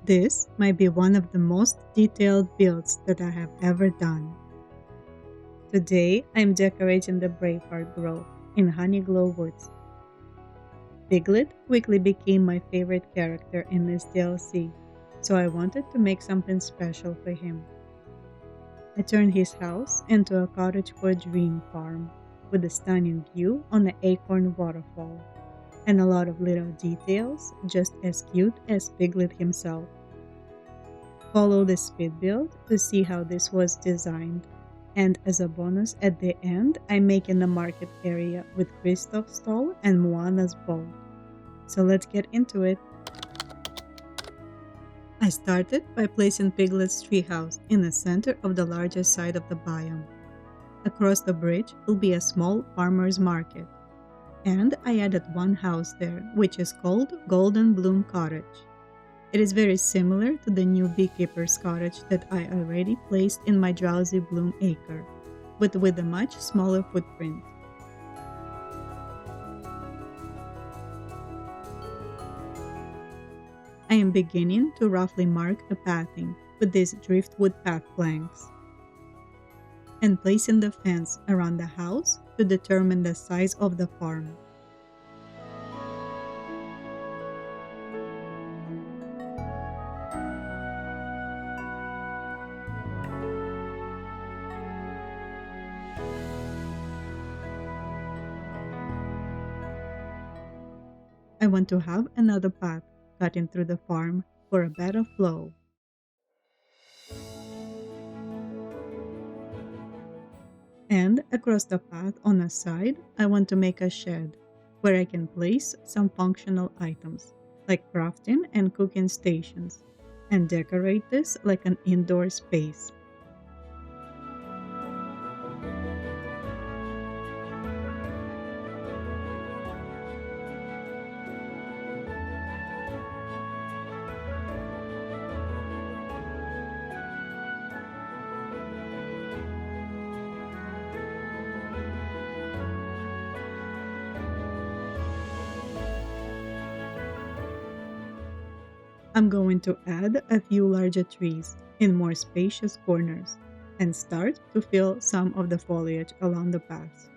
This might be one of the most detailed builds that I have ever done. Today, I'm decorating the Braveheart Grove in Honeyglow Woods. Piglet quickly became my favorite character in this DLC, so I wanted to make something special for him. I turned his house into a cottagecore dream farm with a stunning view on the acorn waterfall and a lot of little details just as cute as Piglet himself. Follow the speed build to see how this was designed. And as a bonus at the end, I'm making the market area with Kristoff's stall and Moana's boat. So let's get into it. I started by placing Piglet's treehouse in the center of the largest side of the biome. Across the bridge will be a small farmer's market. And I added one house there, which is called Golden Bloom Cottage. It is very similar to the new beekeeper's cottage that I already placed in my Drowsy Bloom acre, but with a much smaller footprint. I am beginning to roughly mark the pathing with these driftwood path planks and placing the fence around the house to determine the size of the farm. I want to have another path cutting through the farm for a better flow. And across the path on the side, I want to make a shed where I can place some functional items like crafting and cooking stations and decorate this like an indoor space. I'm going to add a few larger trees in more spacious corners and start to fill some of the foliage along the paths.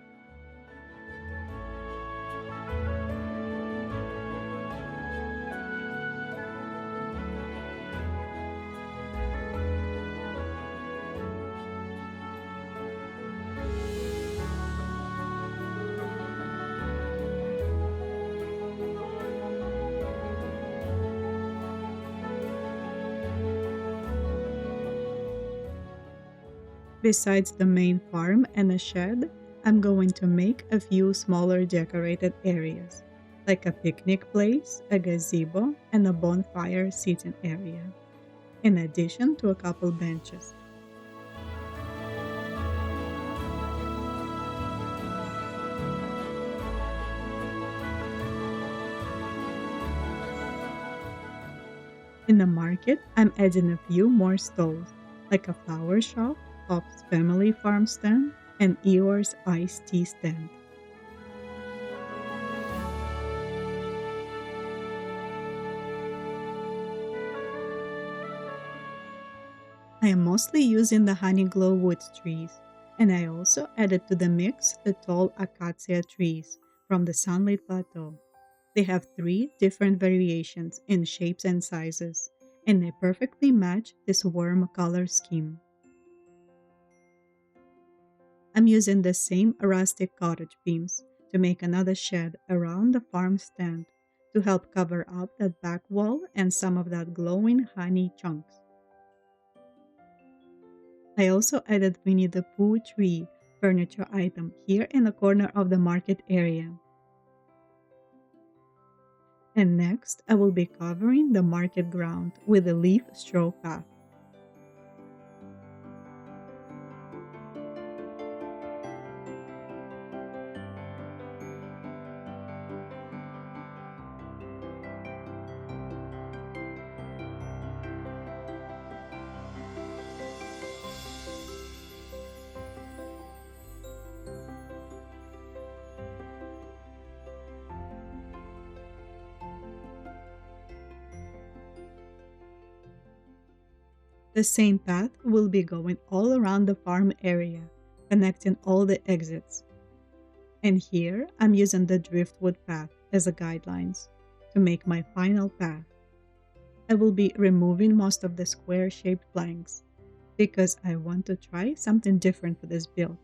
Besides the main farm and a shed, I'm going to make a few smaller decorated areas, like a picnic place, a gazebo, and a bonfire seating area, in addition to a couple benches. In the market, I'm adding a few more stalls, like a flower shop, Pop's family farm stand, and Eeyore's iced tea stand. I am mostly using the Honeyglow Woods trees, and I also added to the mix the tall acacia trees from the Sunlit Plateau. They have three different variations in shapes and sizes, and they perfectly match this warm color scheme. I'm using the same rustic cottage beams to make another shed around the farm stand to help cover up that back wall and some of that glowing honey chunks. I also added Winnie the Pooh tree furniture item here in the corner of the market area. And next, I will be covering the market ground with a leaf straw path. The same path will be going all around the farm area, connecting all the exits. And here I'm using the driftwood path as a guidelines to make my final path. I will be removing most of the square-shaped planks because I want to try something different for this build.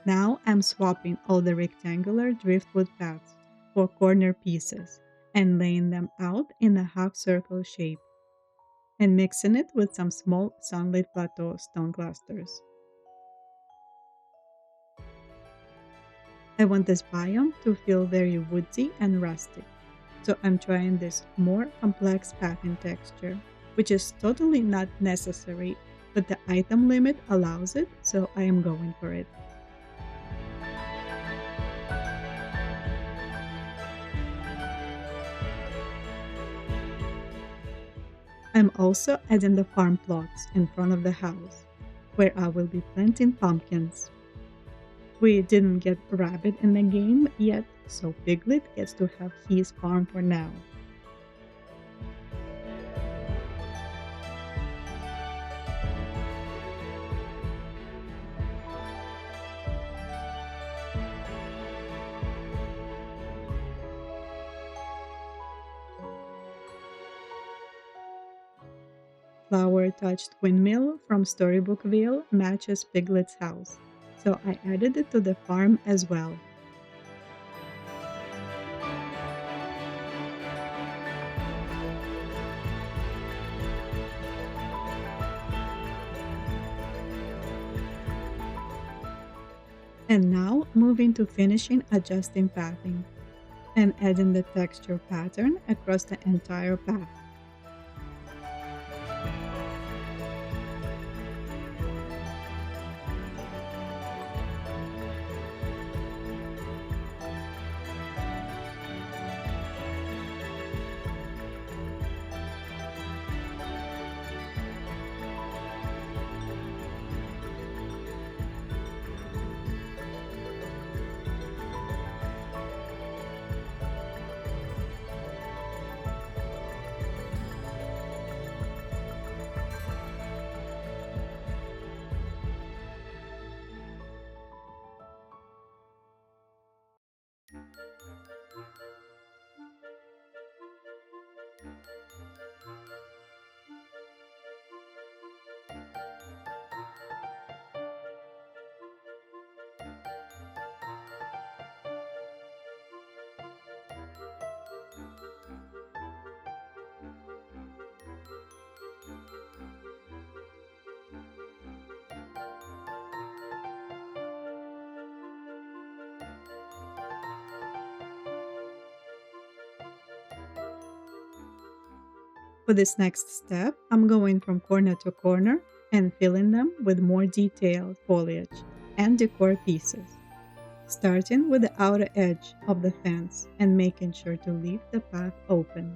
Now I'm swapping all the rectangular driftwood paths for corner pieces and laying them out in a half circle shape and mixing it with some small sunlit plateau stone clusters. I want this biome to feel very woodsy and rustic, so I'm trying this more complex pattern texture, which is totally not necessary, but the item limit allows it, so I am going for it. I'm also adding the farm plots in front of the house, where I will be planting pumpkins. We didn't get Rabbit in the game yet, so Piglet gets to have his farm for now. Flower-touched windmill from Storybookville matches Piglet's house, so I added it to the farm as well. And now moving to finishing adjusting pathing and adding the texture pattern across the entire path. For this next step, I'm going from corner to corner and filling them with more detailed foliage and decor pieces. starting with the outer edge of the fence and making sure to leave the path open.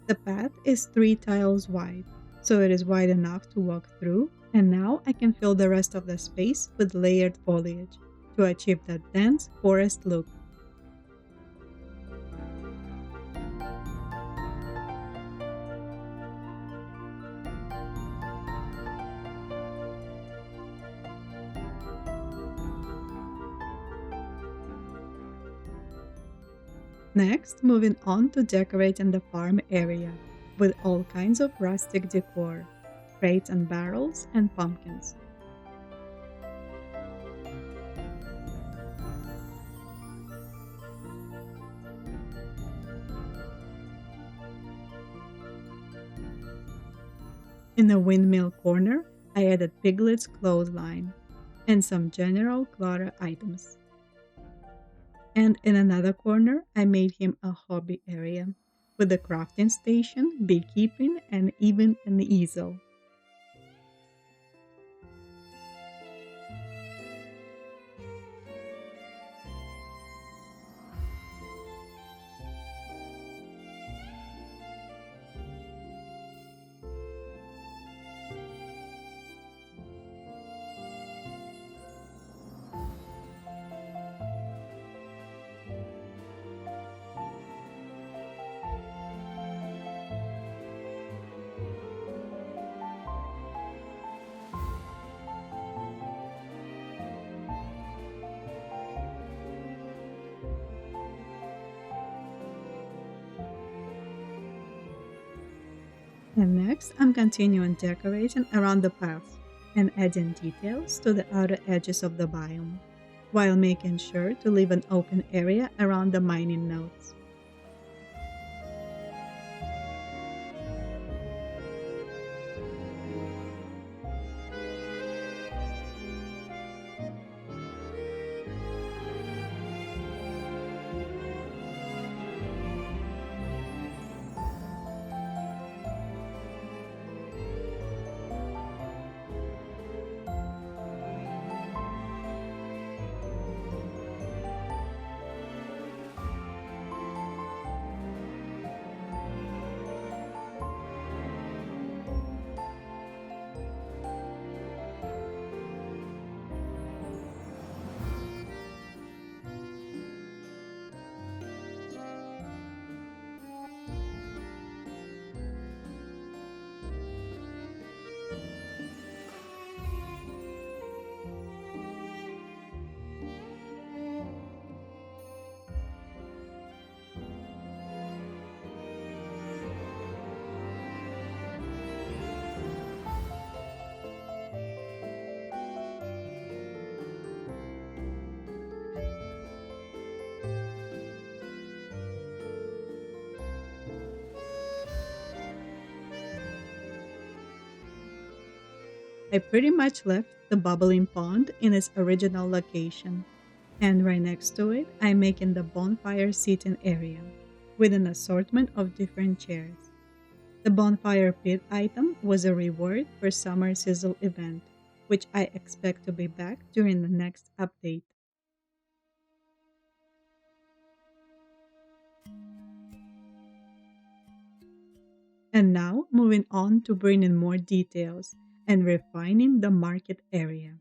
The path is 3 tiles wide, so it is wide enough to walk through, and now I can fill the rest of the space with layered foliage to achieve that dense forest look. Next, moving on to decorating the farm area with all kinds of rustic decor, crates and barrels, and pumpkins. In the windmill corner, I added Piglet's clothesline and some general clutter items. And in another corner, I made him a hobby area with a crafting station, beekeeping, and even an easel. And next, I'm continuing decorating around the path and adding details to the outer edges of the biome, while making sure to leave an open area around the mining nodes. I pretty much left the bubbling pond in its original location, and right next to it, I'm making the bonfire seating area with an assortment of different chairs. The bonfire pit item was a reward for Summer Sizzle event, which I expect to be back during the next update. And now, moving on to bringing more details and refining the market area.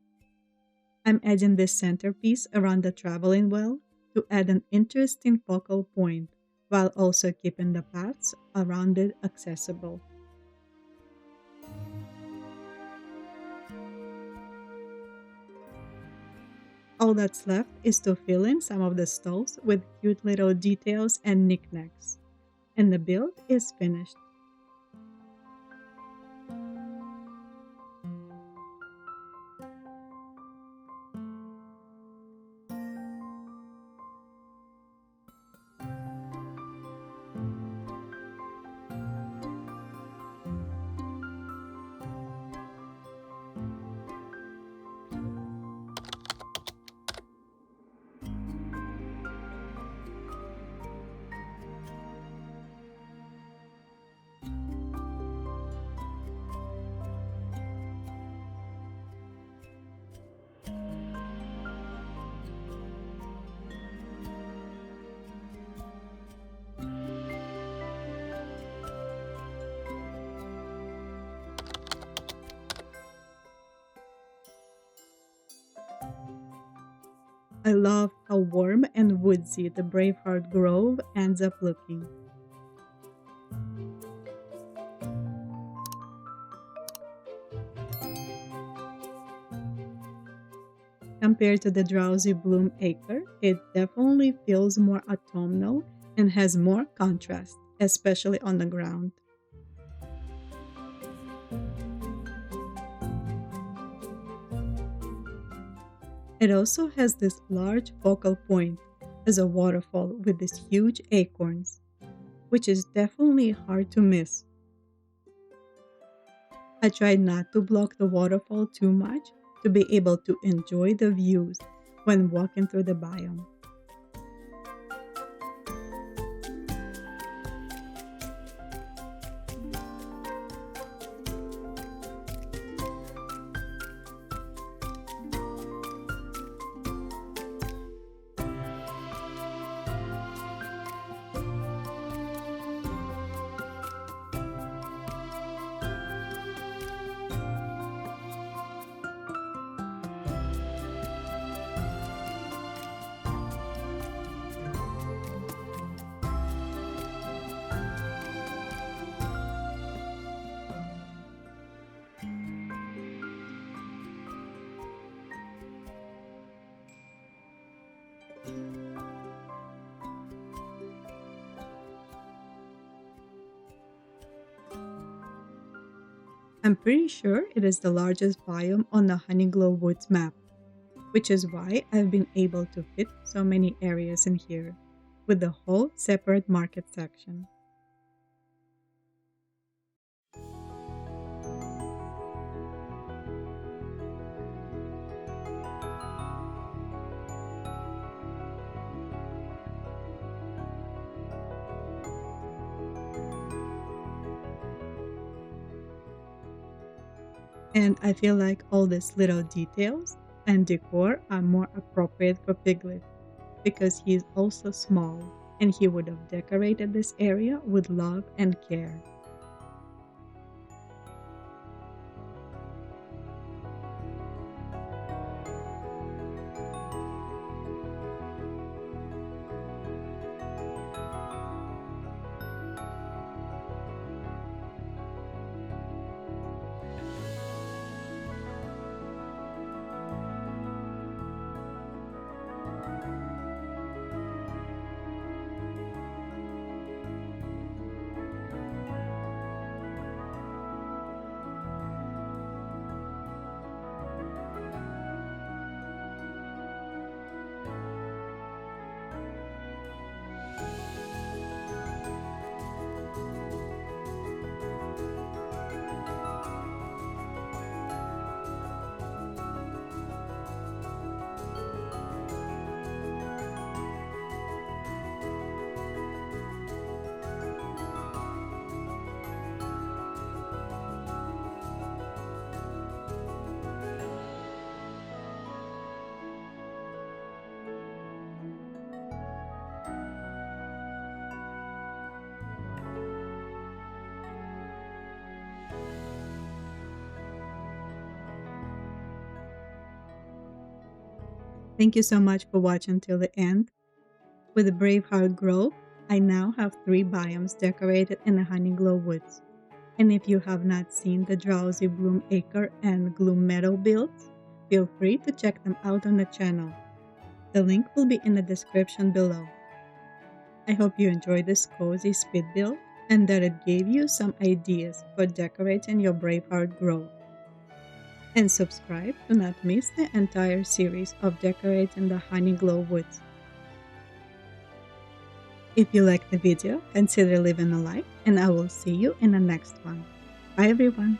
I'm adding this centerpiece around the traveling well to add an interesting focal point while also keeping the paths around it accessible. All that's left is to fill in some of the stalls with cute little details and knickknacks. And the build is finished. I love how warm and woodsy the Braveheart Grove ends up looking. Compared to the Drowsy Bloom Acre, it definitely feels more autumnal and has more contrast, especially on the ground. It also has this large focal point as a waterfall with these huge acorns, which is definitely hard to miss. I tried not to block the waterfall too much to be able to enjoy the views when walking through the biome. I'm pretty sure it is the largest biome on the Honeyglow Woods map, which is why I've been able to fit so many areas in here, with the whole separate market section. And I feel like all these little details and decor are more appropriate for Piglet because he is also small and he would have decorated this area with love and care. Thank you so much for watching till the end. With the Braveheart Grove, I now have 3 biomes decorated in the Honeyglow Woods. And if you have not seen the Drowsy Bloom Acre and Gloom Meadow builds, feel free to check them out on the channel. The link will be in the description below. I hope you enjoyed this cozy speed build and that it gave you some ideas for decorating your Braveheart Grove. And subscribe to not miss the entire series of decorating the Honeyglow Woods. If you liked the video, consider leaving a like and I will see you in the next one. Bye everyone!